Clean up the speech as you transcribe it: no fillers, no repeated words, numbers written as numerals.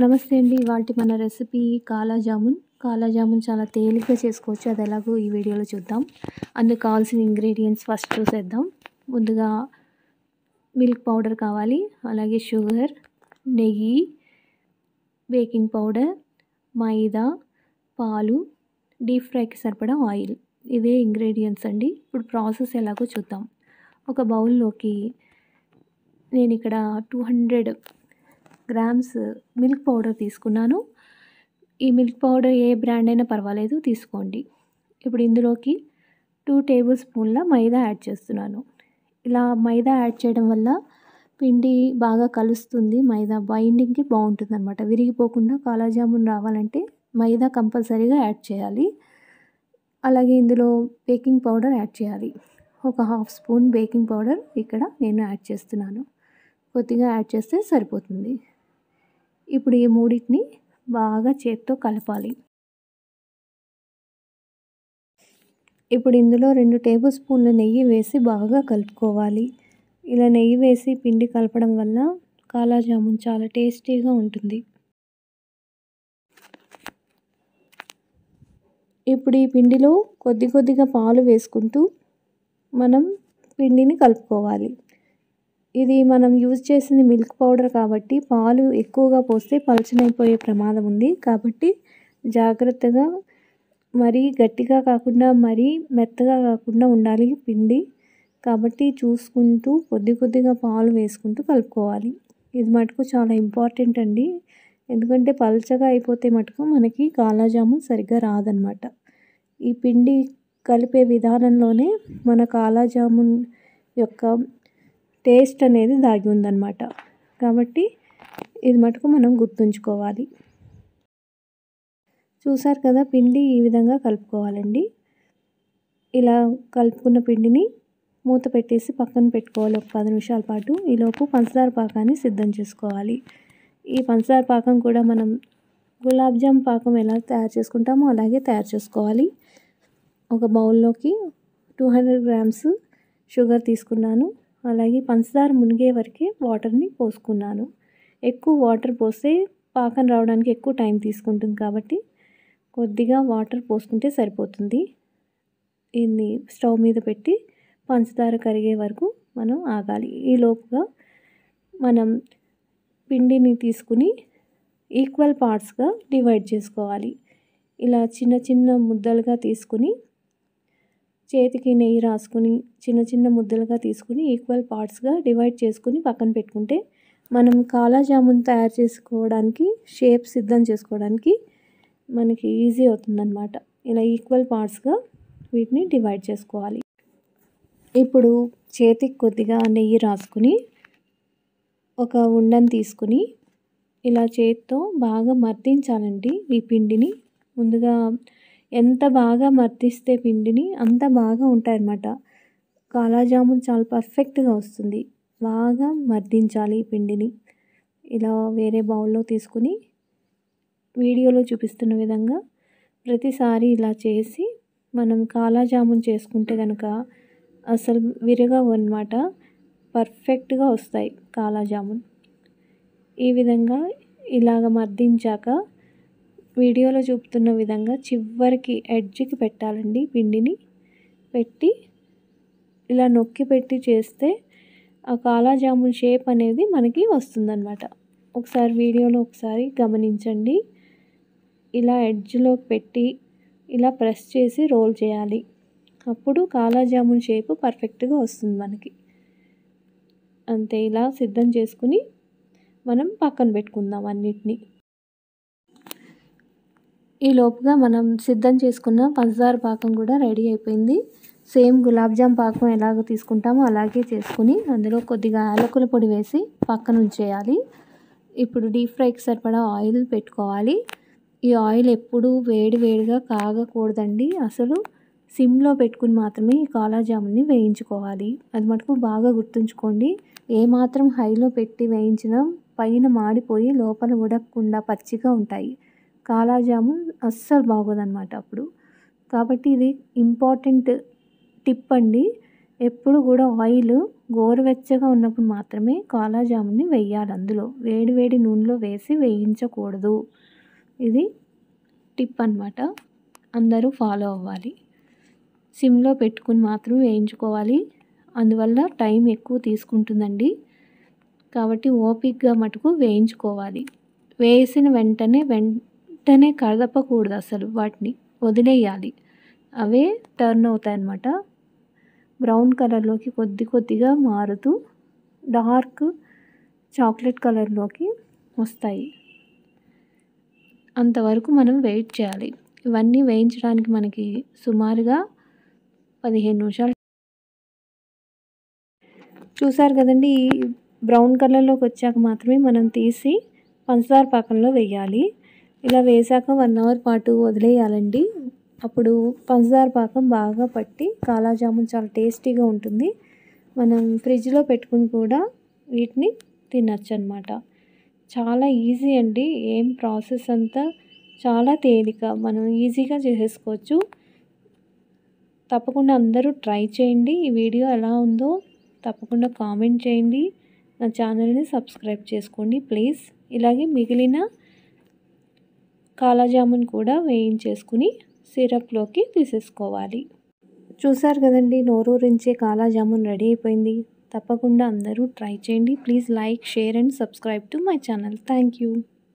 నమస్తే అండి. ఇవాల్టి మన రెసిపీ కాలా జామున్. కాలా జామున్ చాలా తేలిగ్గా చేసుకోవచ్చు. అది ఎలాగో ఈ వీడియోలో చూద్దాం. అందుకు కావాల్సిన ఇంగ్రీడియంట్స్ ఫస్ట్ చూసేద్దాం. ముందుగా మిల్క్ పౌడర్ కావాలి, అలాగే షుగర్, నెయ్యి, బేకింగ్ పౌడర్, మైదా, పాలు, డీప్ ఫ్రైకి సరిపడా ఆయిల్. ఇవే ఇంగ్రీడియంట్స్ అండి. ఇప్పుడు ప్రాసెస్ ఎలాగో చూద్దాం. ఒక బౌల్లోకి నేను ఇక్కడ 200 గ్రామ్స్ మిల్క్ పౌడర్ తీసుకున్నాను. ఈ మిల్క్ పౌడర్ ఏ బ్రాండ్ అయినా పర్వాలేదు, తీసుకోండి. ఇప్పుడు ఇందులోకి 2 టేబుల్ స్పూన్ల మైదా యాడ్ చేస్తున్నాను. ఇలా మైదా యాడ్ చేయడం వల్ల పిండి బాగా కలుస్తుంది. మైదా బైండింగ్కి బాగుంటుంది అనమాట. విరిగిపోకుండా కాలా జామున్ రావాలంటే మైదా కంపల్సరీగా యాడ్ చేయాలి. అలాగే ఇందులో బేకింగ్ పౌడర్ యాడ్ చేయాలి. ఒక హాఫ్ స్పూన్ బేకింగ్ పౌడర్ ఇక్కడ నేను యాడ్ చేస్తున్నాను. కొద్దిగా యాడ్ చేస్తే సరిపోతుంది. ఇప్పుడు ఈ మూడింటిని బాగా చేత్తో కలపాలి. ఇప్పుడు ఇందులో 2 టేబుల్ స్పూన్ల నెయ్యి వేసి బాగా కలుపుకోవాలి. ఇలా నెయ్యి వేసి పిండి కలపడం వల్ల కాలా జామున్ చాలా టేస్టీగా ఉంటుంది. ఇప్పుడు ఈ పిండిలో కొద్దిగా పాలు వేసుకుంటూ మనం పిండిని కలుపుకోవాలి. ఇది మనం యూజ్ చేసింది మిల్క్ పౌడర్ కాబట్టి పాలు ఎక్కువగా పోస్తే పలచనైపోయే ప్రమాదం ఉంది. కాబట్టి జాగ్రత్తగా, మరీ గట్టిగా కాకుండా మరీ మెత్తగా కాకుండా ఉండాలి పిండి. కాబట్టి చూసుకుంటూ కొద్దిగా పాలు వేసుకుంటూ కలుపుకోవాలి. ఇది మటుకు చాలా ఇంపార్టెంట్ అండి. ఎందుకంటే పలచగా అయిపోతే మటుకు మనకి కాలా జామున్ సరిగ్గా రాదనమాట. ఈ పిండి కలిపే విధానంలోనే మన కాలా జామున్ యొక్క టేస్ట్ అనేది దాగి ఉందన్నమాట. కాబట్టి ఇది మటుకు మనం గుర్తుంచుకోవాలి. చూసారు కదా, పిండి ఈ విధంగా కలుపుకోవాలండి. ఇలా కలుపుకున్న పిండిని మూత పెట్టేసి పక్కన పెట్టుకోవాలి ఒక 10 నిమిషాల పాటు. ఈలోపు పంచదార పాకాన్ని సిద్ధం చేసుకోవాలి. ఈ పంచదార పాకం కూడా మనం గులాబ్ జామ్ పాకం ఎలా తయారు చేసుకుంటామో అలాగే తయారు చేసుకోవాలి. ఒక బౌల్లోకి 200 గ్రామ్స్ షుగర్ తీసుకున్నాను. అలాగే పంచదార మునిగే వరకే వాటర్ని పోసుకున్నాను. ఎక్కువ వాటర్ పోస్తే పాకం రావడానికి ఎక్కువ టైం తీసుకుంటుంది. కాబట్టి కొద్దిగా వాటర్ పోసుకుంటే సరిపోతుంది. దీన్ని స్టవ్ మీద పెట్టి పంచదార కరిగే వరకు మనం ఆగాలి. ఈ లోపుగా మనం పిండిని తీసుకుని ఈక్వల్ పార్ట్స్గా డివైడ్ చేసుకోవాలి. ఇలా చిన్న ముద్దలుగా తీసుకుని చేతికి నెయ్యి రాసుకుని చిన్న ముద్దలుగా తీసుకుని ఈక్వల్ పార్ట్స్గా డివైడ్ చేసుకుని పక్కన పెట్టుకుంటే మనం కాలా జామున్ తయారు చేసుకోవడానికి, షేప్ సిద్ధం చేసుకోవడానికి మనకి ఈజీ అవుతుందన్నమాట. ఇలా ఈక్వల్ పార్ట్స్గా వీటిని డివైడ్ చేసుకోవాలి. ఇప్పుడు చేతికి కొద్దిగా నెయ్యి రాసుకుని ఒక ఉండని తీసుకుని ఇలా చేతితో బాగా మర్దించాలండి ఈ పిండిని. ముందుగా ఎంత బాగా మర్దిస్తే పిండిని అంత బాగా ఉంటాయన్నమాట. కాలా జామున్ చాలా పర్ఫెక్ట్గా వస్తుంది. బాగా మర్దించాలి ఈ పిండిని. ఇలా వేరే బౌల్లో తీసుకుని వీడియోలో చూపిస్తున్న విధంగా ప్రతిసారి ఇలా చేసి మనం కాలా జామున్ చేసుకుంటే కనుక అసలు విరగవు అన్నమాట. పర్ఫెక్ట్గా వస్తాయి కాలా జామున్. ఈ విధంగా ఇలాగ మర్దించాక వీడియోలో చూపుతున్న విధంగా చివరికి ఎడ్జ్కి పెట్టాలండి. పిండిని పెట్టి ఇలా నొక్కి పెట్టి చేస్తే ఆ కాలా జామున్ షేప్ అనేది మనకి వస్తుందన్నమాట. ఒకసారి వీడియోలో ఒకసారి గమనించండి. ఇలా ఎడ్జ్లోకి పెట్టి ఇలా ప్రెస్ చేసి రోల్ చేయాలి. అప్పుడు కాలా జామున్ షేప్ పర్ఫెక్ట్గా వస్తుంది మనకి. అంతే, ఇలా సిద్ధం చేసుకుని మనం పక్కన పెట్టుకుందాం అన్నిటినీ. ఈ లోపుగా మనం సిద్ధం చేసుకున్న పంచదార పాకం కూడా రెడీ అయిపోయింది. సేమ్ గులాబ్ జామ్ పాకం ఎలాగో తీసుకుంటామో అలాగే చేసుకుని అందులో కొద్దిగా యాలకుల పొడి వేసి పక్కన ఉంచేయాలి. ఇప్పుడు డీప్ ఫ్రైకి సరిపడా ఆయిల్ పెట్టుకోవాలి. ఈ ఆయిల్ ఎప్పుడూ వేడిగా కాగకూడదండి. అసలు సిమ్లో పెట్టుకుని మాత్రమే ఈ కాలా జామున్ని వేయించుకోవాలి. అది మటుకు బాగా గుర్తుంచుకోండి. ఏమాత్రం హైలో పెట్టి వేయించినా పైన మాడిపోయి లోపల ఉడకకుండా పచ్చిగా ఉంటాయి. కాలా జామున్ అస్సలు బాగోదన్నమాట అప్పుడు. కాబట్టి ఇది ఇంపార్టెంట్ టిప్ అండి. ఎప్పుడు కూడా ఆయిల్ గోరువెచ్చగా ఉన్నప్పుడు మాత్రమే కాలా జామున్ని వేయాలి. అందులో వేడి వేడి నూనెలో వేసి వేయించకూడదు. ఇది టిప్ అన్నమాట. అందరూ ఫాలో అవ్వాలి. సిమ్లో పెట్టుకుని మాత్రం వేయించుకోవాలి. అందువల్ల టైం ఎక్కువ తీసుకుంటుందండి. కాబట్టి ఓపికగా మటుకు వేయించుకోవాలి. వేసిన వెంటనే కదపకూడదు అసలు. వాటిని వదిలేయాలి. అవే టర్న్ అవుతాయి అన్నమాట. బ్రౌన్ కలర్లోకి కొద్దిగా మారుతూ డార్క్ చాక్లెట్ కలర్లోకి వస్తాయి. అంతవరకు మనం వెయిట్ చేయాలి. ఇవన్నీ వేయించడానికి మనకి సుమారుగా 15 నిమిషాలు. చూసారు కదండి, ఈ బ్రౌన్ కలర్లోకి వచ్చాక మాత్రమే మనం తీసి పంచదార పాకంలో వేయాలి. ఇలా వేసాక 1 అవర్ పాటు వదిలేయాలండి. అప్పుడు పంచదార పాకం బాగా పట్టి కాలా జామున్ చాలా టేస్టీగా ఉంటుంది. మనం ఫ్రిడ్జ్లో పెట్టుకుని కూడా వీటిని తినచ్చు అన్నమాట. చాలా ఈజీ అండి. ఏం ప్రాసెస్ అంతా చాలా తేలిక. మనం ఈజీగా చేసేసుకోవచ్చు. తప్పకుండా అందరూ ట్రై చేయండి. ఈ వీడియో ఎలా ఉందో తప్పకుండా కామెంట్ చేయండి. నా ఛానల్ని సబ్స్క్రైబ్ చేసుకోండి ప్లీజ్. ఇలాగే మిగిలిన కాలా జామున్ కూడా వేయించేసుకుని సిరప్లోకి తీసేసుకోవాలి. చూసారు కదండి, నోరూరించే కాలా జామున్ రెడీ అయిపోయింది. తప్పకుండా అందరూ ట్రై చేయండి. Please like, share and subscribe to my channel. Thank you.